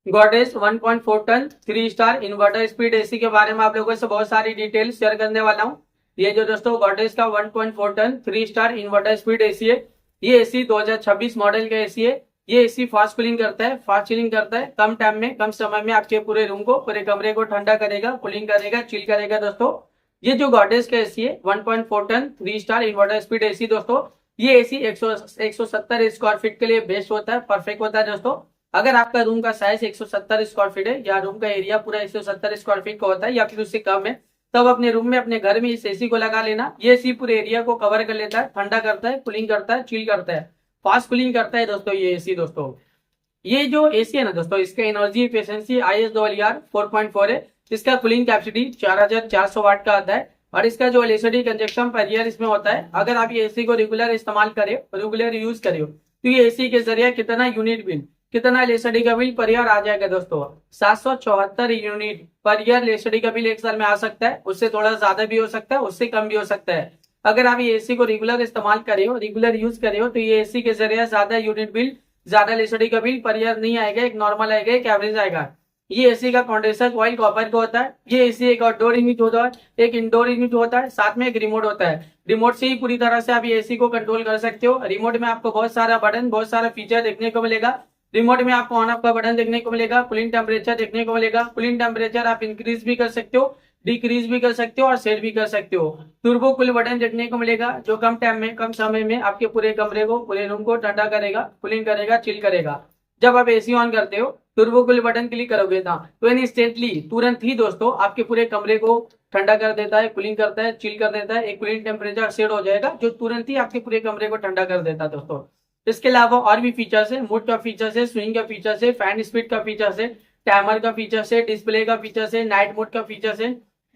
Goddess 1.4 ton 3 star inverter speed AC के बारे में आप लोगों से बहुत सारी डिटेल शेयर करने वाला हूँ। ये जो दोस्तों गॉडेस का 1.4 ton 3 star inverter speed AC है। ये एसी 2026 मॉडल का एसी है। ये एसी फास्ट कूलिंग करता है, फास्ट चिलिंग करता है। कम टाइम में, कम समय में आपके पूरे रूम को, पूरे कमरे को ठंडा करेगा, कूलिंग करेगा, चिल करेगा दोस्तों। ये जो गॉडेस का एसी है 1.4 ton 3 star inverter speed AC दोस्तों, ये एसी 170 स्क्वायर फीट के लिए बेस्ट होता है, परफेक्ट होता है दोस्तों। अगर आपका रूम का साइज 170 स्क्वायर फीट है या रूम का एरिया पूरा 170 स्क्वायर फीट का होता है या फिर उससे कम है, तब अपने रूम में, अपने घर में इस एसी को लगा लेना। ये एसी पूरे एरिया को कवर कर लेता है, ठंडा करता है, कूलिंग करता है, चिल करता है, फास्ट कूलिंग करता है दोस्तों ये एसी दोस्तों। ये जो एसी है ना दोस्तों, इसका एनर्जी एफिशिएंसी ISWR 4.4 है। इसका कूलिंग कैपेसिटी 4400 वाट का आता है और इसका जो एलईडी कंजक्शन पर ईयर इसमें होता है। अगर आप ये एसी को रेगुलर इस्तेमाल करें, रेगुलर यूज करें, तो ये एसी के जरिए कितना यूनिट बिल, कितना एलईडी का बिल पर ईयर आ जाएगा दोस्तों? 774 यूनिट पर ईयर एलईडी का बिल एक साल में आ सकता है। उससे थोड़ा ज्यादा भी हो सकता है, उससे कम भी हो सकता है। अगर आप ये एसी को रेगुलर इस्तेमाल करे हो, रेगुलर यूज करे हो, तो ये एसी के जरिए ज्यादा यूनिट बिल, ज्यादा एलईडी का बिल पर ईयर नहीं आएगा। एक नॉर्मल आएगा, एक एवरेज आएगा। ये एसी का कंडेंसर कॉइल कॉपर का होता है। ये एसी एक आउटडोर यूनिट होता है, एक इंडोर यूनिट होता है, साथ में एक रिमोट होता है। रिमोट से ही पूरी तरह से आप ये एसी को कंट्रोल कर सकते हो। रिमोट में आपको बहुत सारा बटन, बहुत सारा फीचर देखने को मिलेगा। रिमोट में आपको ऑन ऑफ का बटन देखने को मिलेगा, कूलिंग टेम्परेचर देखने को मिलेगा। कूलिंग टेम्परेचर आप इंक्रीज भी कर सकते हो, डिक्रीज भी कर सकते हो और सेट भी कर सकते हो। टर्बो कूल बटन देखने को मिलेगा, जो कम टाइम में, कम समय में आपके पूरे कमरे को, पूरे रूम को ठंडा करेगा, कूलिंग करेगा, चिल करेगा। जब आप एसी ऑन करते हो, टर्बो कूल बटन क्लिक करोगे ना, तो इंस्टेंटली, तुरंत ही दोस्तों, आपके पूरे कमरे को ठंडा कर देता है, कूलिंग करता है, चिल कर देता है। एक कूलिंग टेम्परेचर सेट हो जाएगा जो तुरंत ही आपके पूरे कमरे को ठंडा कर देता है दोस्तों। इसके अलावा और भी फीचर्स है, मोड का फीचर्स है, स्विंग का फीचर्स है, फैन स्पीड का फीचर्स है, टाइमर का फीचर्स है, डिस्प्ले का फीचर्स है, नाइट मोड का फीचर्स है।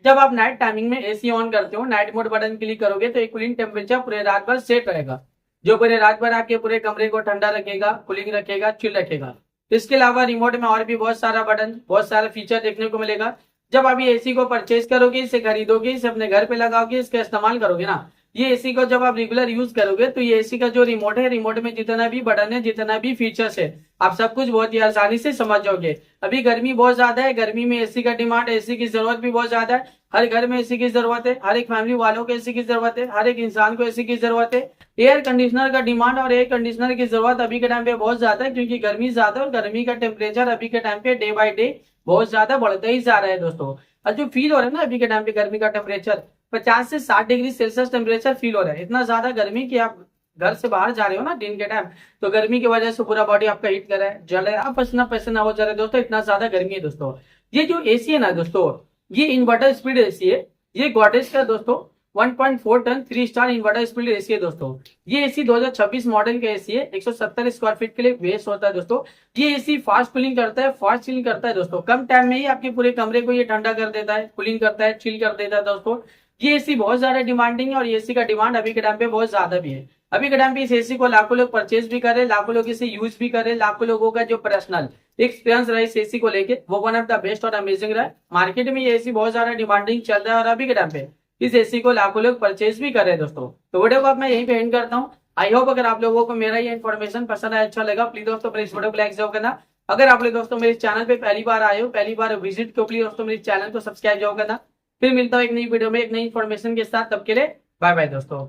जब आप नाइट टाइमिंग में एसी ऑन करते हो, नाइट मोड बटन क्लिक करोगे, तो एक कूलिंग टेम्परेचर पूरे रात भर सेट रहेगा, जो पूरे रात भर आपके पूरे कमरे को ठंडा रखेगा, कूलिंग रखेगा, चिल रखेगा। इसके अलावा रिमोट में और भी बहुत सारा बटन, बहुत सारा फीचर देखने को मिलेगा। जब आप ये एसी को परचेज करोगे, इसे खरीदोगे, इसे अपने घर पे लगाओगे, इसका इस्तेमाल करोगे ना, ये एसी को जब आप रेगुलर यूज करोगे, तो ये एसी का जो रिमोट है, रिमोट में जितना भी बटन है, जितना भी फीचर्स है, आप सब कुछ बहुत ही आसानी से समझ जाओगे। अभी गर्मी बहुत ज्यादा है, गर्मी में एसी का डिमांड, एसी की जरूरत भी बहुत ज्यादा है। हर घर में एसी की जरूरत है, हर एक फैमिली वालों को एसी की जरूरत है, हर एक इंसान को एसी की जरूरत है। एयर कंडीशनर का डिमांड और एयर कंडीशनर की जरूरत अभी के टाइम पे बहुत ज्यादा है, क्योंकि गर्मी ज्यादा है और गर्मी का टेम्परेचर अभी के टाइम पे डे बाई डे बहुत ज्यादा बढ़ता ही जा रहा है दोस्तों। और जो फील हो रहा है ना अभी के टाइम पे, गर्मी का टेम्परेचर 50 से 60 डिग्री सेल्सियस टेम्परेचर फील हो रहा है। इतना ज्यादा गर्मी कि आप घर से बाहर जा रहे हो ना दिन के टाइम, तो गर्मी की वजह से पूरा बॉडी आपका हीट कर रहा है, जल रहा है, आप पसीना पसीना हो जा रहे हैं दोस्तों। इतना ज्यादा गर्मी है दोस्तों। ये जो एसी है ना दोस्तों, ये इन्वर्टर स्पीड एसी है। ये गॉडेस का दोस्तों 1.4 ton 3 star inverter speed AC है दोस्तों। ये एसी 2026 मॉडल का एसी है, 170 स्क्वायर फीट के लिए बेस्ट होता है दोस्तों। ये एसी फास्ट कूलिंग करता है, फास्ट चिलिंग करता है दोस्तों। कम टाइम में ही आपके पूरे कमरे को ये ठंडा कर देता है, कूलिंग करता है, चिल कर देता है दोस्तों। ये एसी बहुत ज्यादा डिमांडिंग है और ये एसी का डिमांड अभी के टाइम पे बहुत ज्यादा भी है। अभी के टाइम पे इस एसी को लाखों लोग परचेज भी करे, लाखों लोग इसे यूज भी करे, लाखों लोगों का जो पर्सनल एक्सपीरियंस रहा इस एसी को लेके, वो वन ऑफ द बेस्ट और अमेजिंग रहा है। मार्केट में ये एसी बहुत ज्यादा डिमांडिंग चल रहा है और अभी के टाइम पे इस एसी को लाखों लोग परचेज भी कर रहे हैं दोस्तों। तो वीडियो को अब मैं यहीं पे एंड करता हूँ। आई होप अगर आप लोगों को मेरा ये इन्फॉर्मेशन पसंद आया, अच्छा लगा, प्लीज दोस्तों मेरे इस वीडियो को लाइक जरूर करना। अगर आप लोग दोस्तों मेरे चैनल पे पहली बार आए हो, पहली बार विजिट को, प्लीज दोस्तों मेरे चैनल को सब्सक्राइब जरूर करना। फिर मिलता हूँ एक नई वीडियो में एक नई इन्फॉर्मेशन के साथ। तब के लिए बाय बाय दोस्तों।